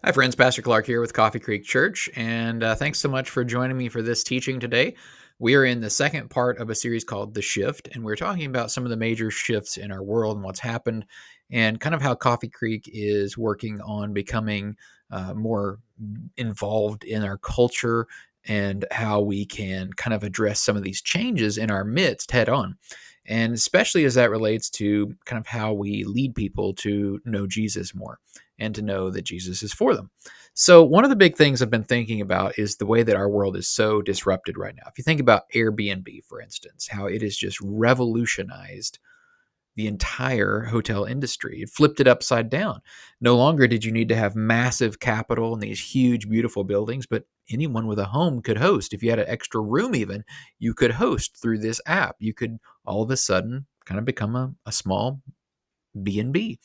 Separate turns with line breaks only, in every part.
Hi, friends. Pastor Clark here with Coffee Creek Church, and thanks so much for joining me for this teaching today. We are in the second part of a series called The Shift, and we're talking about some of the major shifts in our world and what's happened, and kind of how Coffee Creek is working on becoming more involved in our culture and how we can kind of address some of these changes in our midst head on. And especially as that relates to kind of how we lead people to know Jesus more and to know that Jesus is for them. So, one of the big things I've been thinking about is the way that our world is so disrupted right now. If you think about Airbnb, for instance, how it has just revolutionized the entire hotel industry. It flipped it upside down. No longer did you need to have massive capital and these huge, beautiful buildings, but anyone with a home could host. If you had an extra room, even, you could host through this app. You could all of a sudden kind of become a small B&B.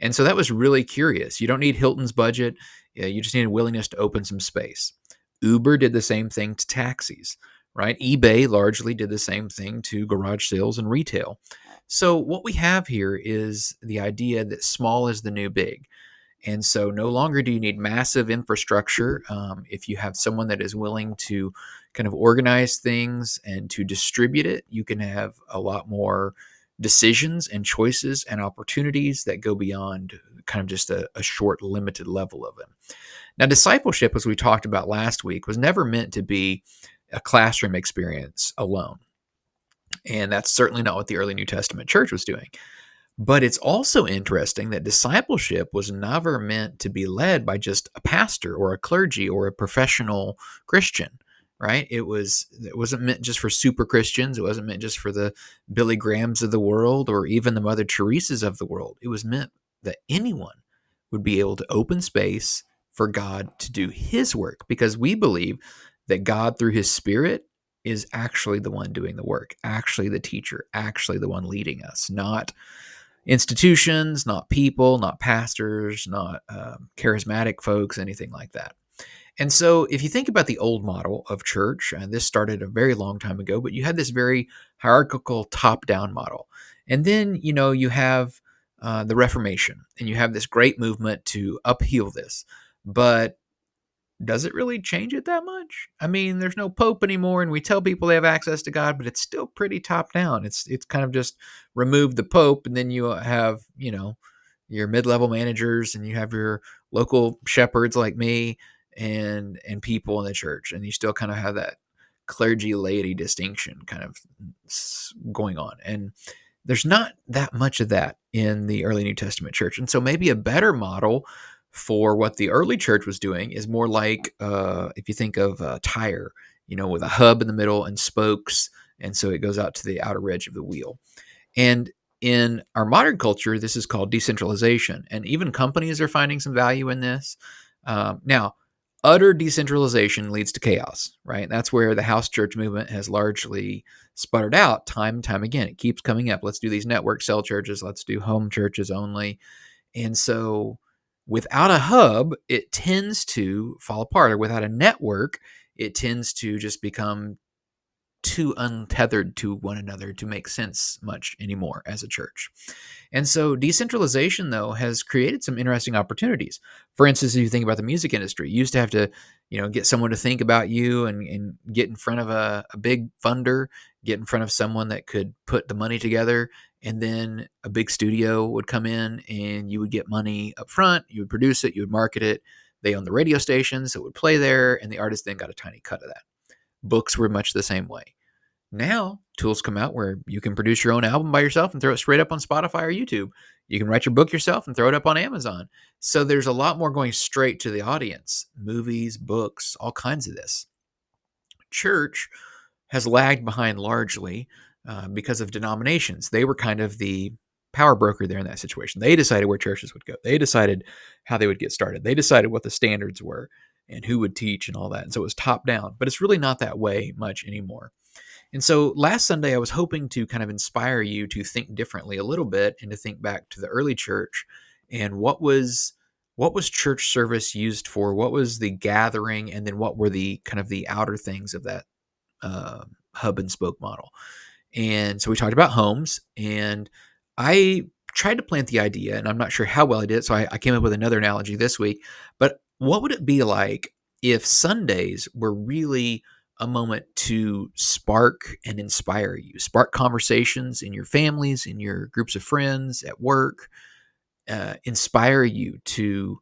And so that was really curious. You don't need Hilton's budget. You just need a willingness to open some space. Uber did the same thing to taxis, right? eBay largely did the same thing to garage sales and retail. So what we have here is the idea that small is the new big. And so no longer do you need massive infrastructure. If you have someone that is willing to kind of organize things and to distribute it, you can have a lot more decisions and choices and opportunities that go beyond kind of just a short, limited level of it. Now, discipleship, as we talked about last week, was never meant to be a classroom experience alone. And that's certainly not what the early New Testament church was doing. But it's also interesting that discipleship was never meant to be led by just a pastor or a clergy or a professional Christian, right? It wasn't meant just for super Christians. It wasn't meant just for the Billy Grahams of the world or even the Mother Teresas of the world. It was meant that anyone would be able to open space for God to do his work, because we believe that God through his Spirit is actually the one doing the work, actually the teacher, actually the one leading us, not institutions, not people, not pastors, not charismatic folks, anything like that. And so, if you think about the old model of church, and this started a very long time ago, but you had this very hierarchical top down model. And then, you have the Reformation, and you have this great movement to upheal this. But does it really change it that much? I mean, there's no pope anymore, and we tell people they have access to God, but it's still pretty top down. It's kind of just remove the pope, and then you have your mid level managers, and you have your local shepherds like me, and people in the church, and you still kind of have that clergy laity distinction kind of going on. And there's not that much of that in the early New Testament church, and so maybe a better model for what the early church was doing is more like if you think of Tyre, with a hub in the middle and spokes, and so it goes out to the outer edge of the wheel. And in our modern culture, this is called decentralization, and even companies are finding some value in this. Now, utter decentralization leads to chaos, right? That's where the house church movement has largely sputtered out time and time again. It keeps coming up. Let's do these network cell churches. Let's do home churches only. And so without a hub, it tends to fall apart, or without a network, it tends to just become too untethered to one another to make sense much anymore as a church. And so decentralization, though, has created some interesting opportunities. For instance, if you think about the music industry, you used to have to, get someone to think about you and get in front of a big funder, get in front of someone that could put the money together. And then a big studio would come in and you would get money up front. You would produce it, you would market it. They own the radio stations, so it would play there, and the artist then got a tiny cut of that. Books were much the same way. Now, tools come out where you can produce your own album by yourself and throw it straight up on Spotify or YouTube. You can write your book yourself and throw it up on Amazon. So there's a lot more going straight to the audience. Movies, books, all kinds of this. Church has lagged behind largely because of denominations. They were kind of the power broker there in that situation. They decided where churches would go. They decided how they would get started. They decided what the standards were and who would teach and all that. And so it was top down, but it's really not that way much anymore. And so last Sunday, I was hoping to kind of inspire you to think differently a little bit and to think back to the early church and what was church service used for? What was the gathering? And then what were the kind of the outer things of that hub and spoke model? And so we talked about homes, and I tried to plant the idea, and I'm not sure how well I did it, so I came up with another analogy this week. But What would it be like if Sundays were really a moment to spark and inspire you, spark conversations in your families, in your groups of friends, at work, inspire you to,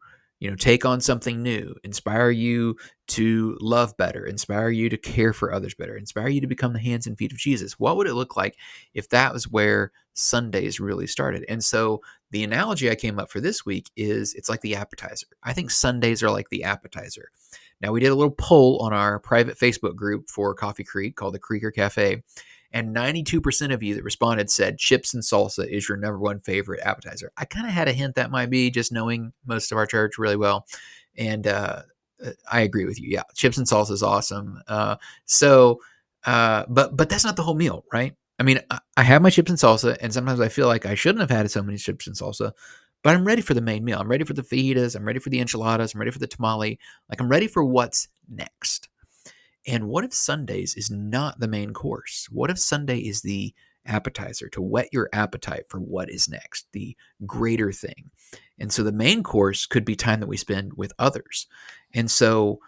take on something new, inspire you to love better, inspire you to care for others better, inspire you to become the hands and feet of Jesus? What would it look like if that was where Sundays really started? And so the analogy I came up for this week is it's like the appetizer. I think Sundays are like the appetizer. Now, we did a little poll on our private Facebook group for Coffee Creek called the Creeker Cafe, and 92% of you that responded said chips and salsa is your number one favorite appetizer. I kind of had a hint that might be, just knowing most of our church really well. And I agree with you. Yeah, chips and salsa is awesome. But that's not the whole meal, right? I mean, I have my chips and salsa, and sometimes I feel like I shouldn't have had so many chips and salsa, but I'm ready for the main meal. I'm ready for the fajitas. I'm ready for the enchiladas. I'm ready for the tamale. Like, I'm ready for what's next. And what if Sundays is not the main course? What if Sunday is the appetizer to whet your appetite for what is next, the greater thing? And so the main course could be time that we spend with others. And so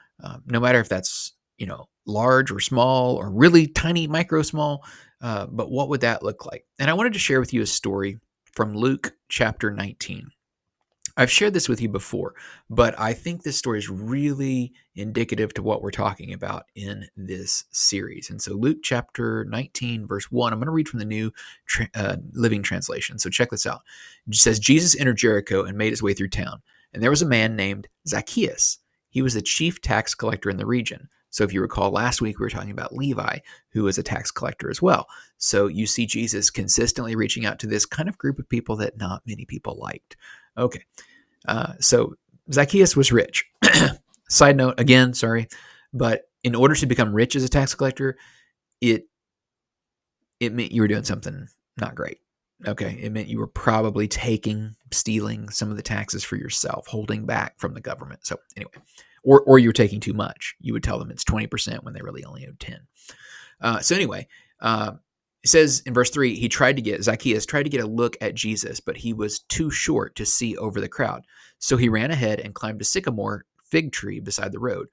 no matter if that's, large or small or really tiny, micro small, but what would that look like? And I wanted to share with you a story from Luke chapter 19. I've shared this with you before, but I think this story is really indicative to what we're talking about in this series. And so Luke chapter 19, verse 1, I'm going to read from the New Living Translation. So check this out. It says, Jesus entered Jericho and made his way through town. And there was a man named Zacchaeus. He was the chief tax collector in the region. So if you recall, last week we were talking about Levi, who was a tax collector as well. So you see Jesus consistently reaching out to this kind of group of people that not many people liked. Okay. So Zacchaeus was rich. Side note, again, sorry, but in order to become rich as a tax collector, it meant you were doing something not great. Okay, it meant you were probably stealing some of the taxes for yourself, holding back from the government. So anyway, or you were taking too much. You would tell them it's 20% when they really only owed 10. So anyway, it says in verse 3, Zacchaeus tried to get a look at Jesus, but he was too short to see over the crowd. So he ran ahead and climbed a sycamore fig tree beside the road,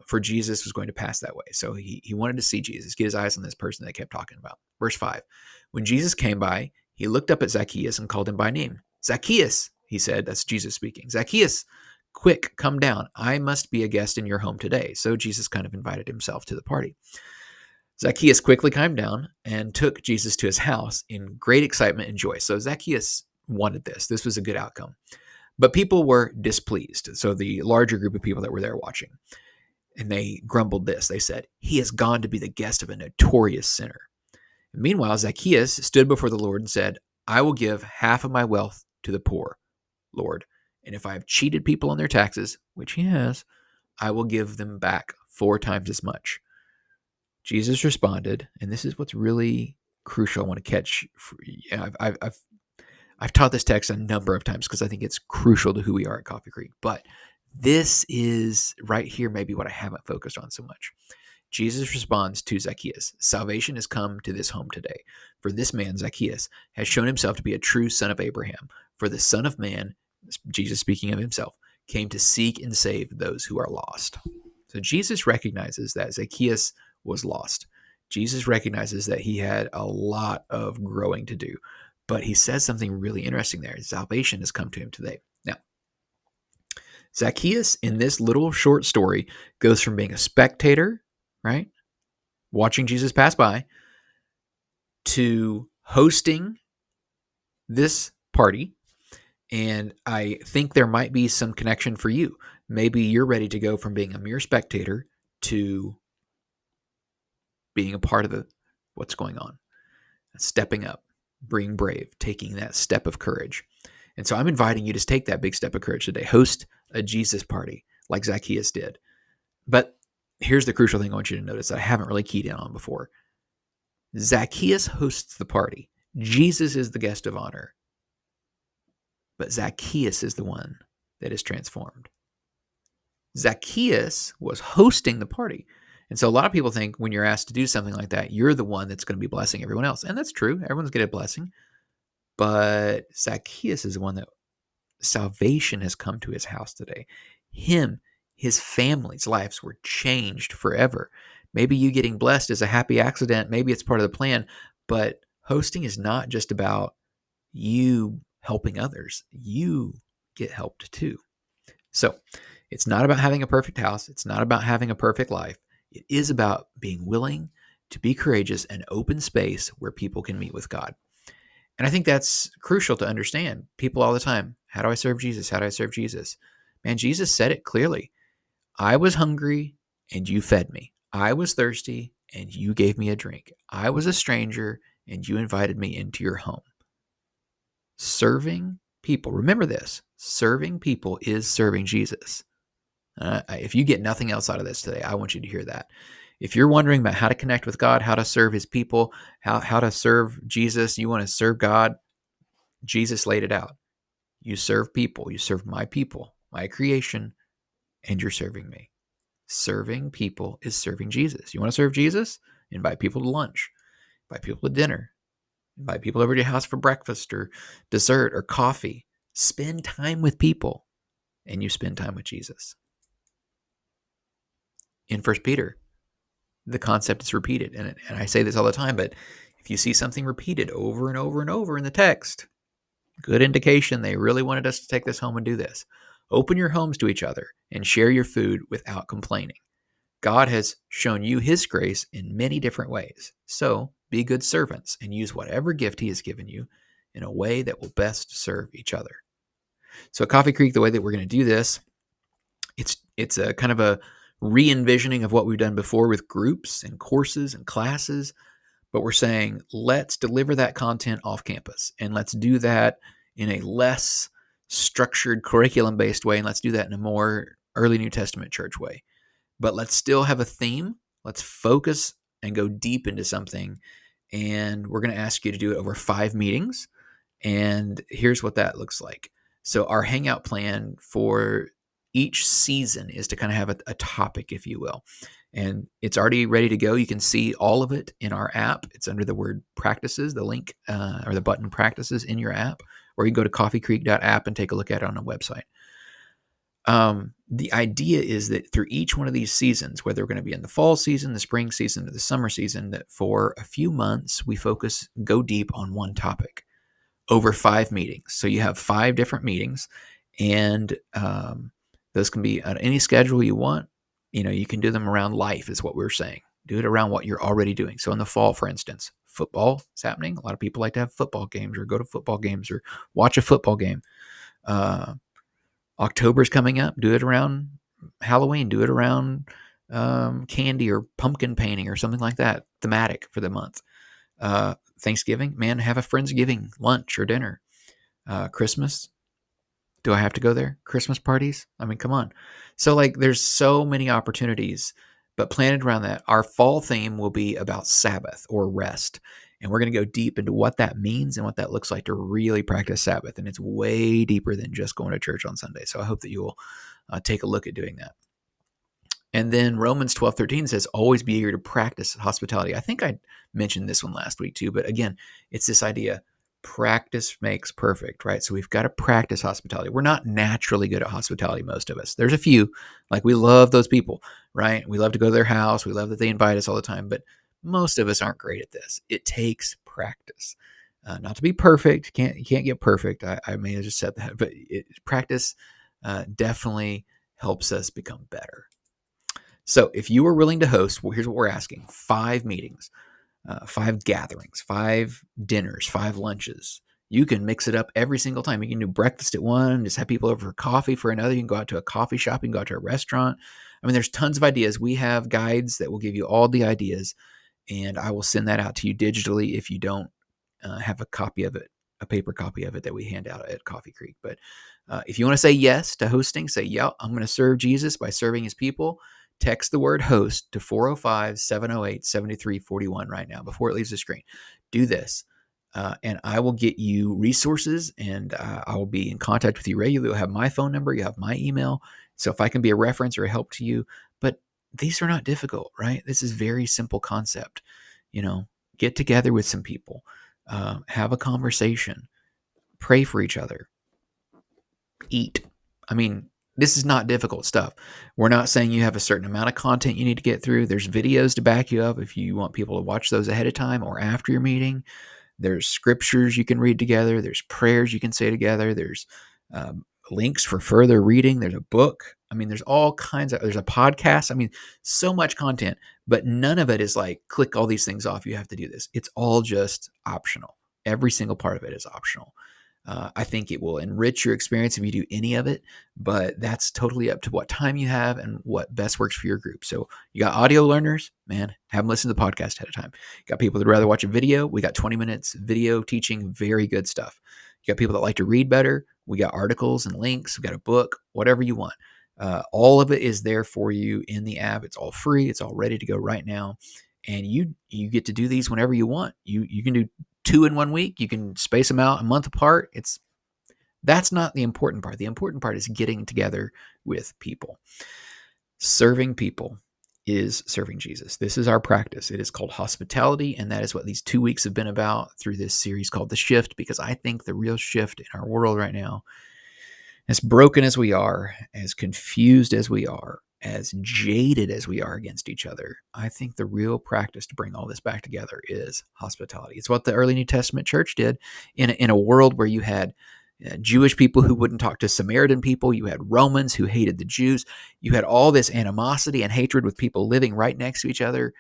for Jesus was going to pass that way. So he wanted to see Jesus, get his eyes on this person they kept talking about. Verse 5, when Jesus came by, he looked up at Zacchaeus and called him by name. Zacchaeus, he said, that's Jesus speaking. Zacchaeus, quick, come down. I must be a guest in your home today. So Jesus kind of invited himself to the party. Zacchaeus quickly climbed down and took Jesus to his house in great excitement and joy. So Zacchaeus wanted this. This was a good outcome. But people were displeased. So the larger group of people that were there watching, and they grumbled this. They said, he has gone to be the guest of a notorious sinner. And meanwhile, Zacchaeus stood before the Lord and said, I will give half of my wealth to the poor, Lord. And if I have cheated people on their taxes, which he has, I will give them back 4 times as much. Jesus responded, and this is what's really crucial. I want to catch. I've taught this text a number of times because I think it's crucial to who we are at Coffee Creek. But this is right here maybe what I haven't focused on so much. Jesus responds to Zacchaeus, salvation has come to this home today. For this man, Zacchaeus, has shown himself to be a true son of Abraham. For the Son of Man, Jesus speaking of himself, came to seek and save those who are lost. So Jesus recognizes that Zacchaeus was lost. Jesus recognizes that he had a lot of growing to do, but he says something really interesting there. Salvation has come to him today. Now, Zacchaeus in this little short story goes from being a spectator, right, watching Jesus pass by, to hosting this party. And I think there might be some connection for you. Maybe you're ready to go from being a mere spectator to being a part of what's going on, stepping up, being brave, taking that step of courage. And so I'm inviting you to take that big step of courage today. Host a Jesus party like Zacchaeus did. But here's the crucial thing I want you to notice that I haven't really keyed in on before. Zacchaeus hosts the party. Jesus is the guest of honor. But Zacchaeus is the one that is transformed. Zacchaeus was hosting the party. And so a lot of people think when you're asked to do something like that, you're the one that's going to be blessing everyone else. And that's true. Everyone's getting a blessing. But Zacchaeus is the one that salvation has come to his house today. his family's lives were changed forever. Maybe you getting blessed is a happy accident. Maybe it's part of the plan, but hosting is not just about you helping others. You get helped too. So it's not about having a perfect house. It's not about having a perfect life. It is about being willing to be courageous and open space where people can meet with God. And I think that's crucial to understand. People all the time, how do I serve Jesus? How do I serve Jesus? Man, Jesus said it clearly. I was hungry and you fed me. I was thirsty and you gave me a drink. I was a stranger and you invited me into your home. Serving people, remember this, serving people is serving Jesus. If you get nothing else out of this today, I want you to hear that. If you're wondering about how to connect with God, how to serve his people, how to serve Jesus, you want to serve God, Jesus laid it out. You serve people, you serve my people, my creation, and you're serving me. Serving people is serving Jesus. You want to serve Jesus? Invite people to lunch, invite people to dinner, invite people over to your house for breakfast or dessert or coffee. Spend time with people, and you spend time with Jesus. In 1 Peter, the concept is repeated. And I say this all the time, but if you see something repeated over and over and over in the text, good indication they really wanted us to take this home and do this. Open your homes to each other and share your food without complaining. God has shown you his grace in many different ways. So be good servants and use whatever gift he has given you in a way that will best serve each other. So at Coffee Creek, the way that we're going to do this, it's a kind of a re-envisioning of what we've done before with groups and courses and classes. But we're saying, let's deliver that content off campus and let's do that in a less structured curriculum-based way. And let's do that in a more early New Testament church way. But let's still have a theme. Let's focus and go deep into something. And we're going to ask you to do it over 5 meetings. And here's what that looks like. So our hangout plan for each season is to kind of have a topic, if you will. And it's already ready to go. You can see all of it in our app. It's under the word practices, the link or the button practices in your app, or you can go to coffeecreek.app and take a look at it on the website. The idea is that through each one of these seasons, whether we're going to be in the fall season, the spring season, or the summer season, that for a few months, we go deep on one topic over 5 meetings. So you have 5 different meetings, and those can be on any schedule you want. You can do them around life is what we're saying. Do it around what you're already doing. So in the fall, for instance, football is happening. A lot of people like to have football games or go to football games or watch a football game. October's coming up. Do it around Halloween. Do it around candy or pumpkin painting or something like that. Thematic for the month. Thanksgiving, man, have a Friendsgiving lunch or dinner. Christmas, do I have to go there? Christmas parties? I mean, come on. So there's so many opportunities, but planted around that. Our fall theme will be about Sabbath or rest. And we're going to go deep into what that means and what that looks like to really practice Sabbath. And it's way deeper than just going to church on Sunday. So I hope that you will take a look at doing that. And then Romans 12:13 says, always be eager to practice hospitality. I think I mentioned this one last week too, but again, it's this idea, practice makes perfect, right? So we've got to practice hospitality. We're not naturally good at hospitality, most of us. There's a few, we love those people, right? We love to go to their house. We love that they invite us all the time, but most of us aren't great at this. It takes practice. Not to be perfect. You can't get perfect. I may have just said that, but practice definitely helps us become better. So if you are willing to host, well, here's what we're asking: 5 meetings, 5 gatherings, 5 dinners, 5 lunches. You can mix it up every single time. You can do breakfast at one, just have people over for coffee for another. You can go out to a coffee shop. You can go out to a restaurant. I mean, there's tons of ideas. We have guides that will give you all the ideas, and I will send that out to you digitally if you don't have a copy of it, a paper copy of it that we hand out at Coffee Creek. But if you want to say yes to hosting, say, yeah, I'm going to serve Jesus by serving his people. Text the word host to 405-708-7341 right now before it leaves the screen. Do this, and I will get you resources, and I will be in contact with you regularly. You'll have my phone number. You have my email. So if I can be a reference or a help to you, but these are not difficult, right? This is very simple concept. Get together with some people, have a conversation, pray for each other, eat. I mean, This is not difficult stuff. We're not saying you have a certain amount of content you need to get through. There's videos to back you up if you want people to watch those ahead of time or after your meeting. There's scriptures you can read together. There's prayers you can say together. There's links for further reading. There's a book. I mean, there's all kinds of, there's a podcast. I mean, so much content, but none of it is like, click all these things off. You have to do this. It's all just optional. Every single part of it is optional. I think it will enrich your experience if you do any of it, but that's totally up to what time you have and what best works for your group. So you got audio learners, man, have them listen to the podcast ahead of time. You got people that rather watch a video. We got 20 minutes video teaching, very good stuff. You got people that like to read better. We got articles and links. We got a book, whatever you want. All of it is there for you in the app. It's all free. It's all ready to go right now. And you get to do these whenever you want. You can do 2 in 1 week. You can space them out a month apart. That's not the important part. The important part is getting together with people. Serving people is serving Jesus. This is our practice. It is called hospitality, and that is what these 2 weeks have been about through this series called The Shift, because I think the real shift in our world right now, as broken as we are, as confused as we are, as jaded as we are against each other, I think the real practice to bring all this back together is hospitality. It's what the early New Testament church did in a world where you had Jewish people who wouldn't talk to Samaritan people. You had Romans who hated the Jews. You had all this animosity and hatred with people living right next to each other.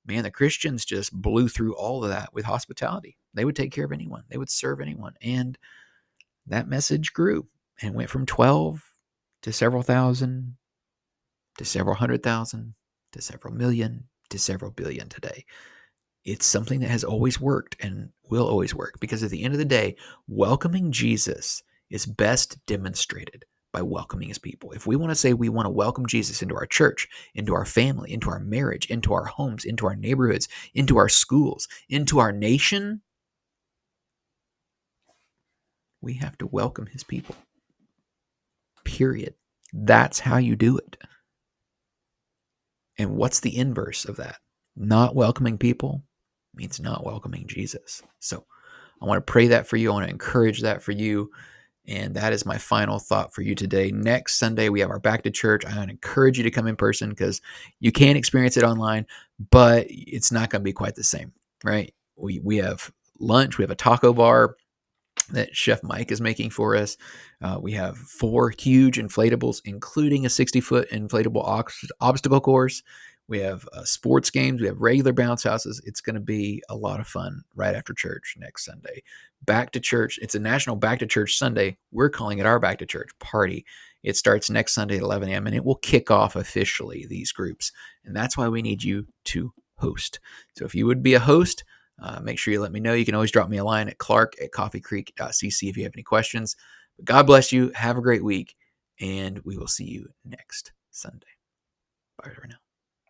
Man, the Christians just blew through all of that with hospitality. They would take care of anyone. They would serve anyone. And that message grew and went from 12 to several thousand to several 100,000 to several million to several billion today. It's something that has always worked and will always work, because at the end of the day, welcoming Jesus is best demonstrated by welcoming his people. If we want to say we want to welcome Jesus into our church, into our family, into our marriage, into our homes, into our neighborhoods, into our schools, into our nation, we have to welcome his people. Period. That's how you do it. And what's the inverse of that? Not welcoming people means not welcoming Jesus. So I want to pray that for you. I want to encourage that for you. And that is my final thought for you today. Next Sunday, we have our Back to Church. I want to encourage you to come in person, because you can experience it online, but it's not going to be quite the same, right? We have lunch. We have a taco bar that Chef Mike is making for us. We have 4 huge inflatables, including a 60-foot inflatable obstacle course. We have sports games. We have regular bounce houses. It's going to be a lot of fun right after church next Sunday. Back to Church. It's a National Back to Church Sunday. We're calling it our Back to Church party. It starts next Sunday at 11 a.m. and it will kick off officially these groups. And that's why we need you to host. So if you would be a host, make sure you let me know. You can always drop me a line at clark@coffeecreek.cc if you have any questions. But God bless you. Have a great week, and we will see you next Sunday. Bye for now.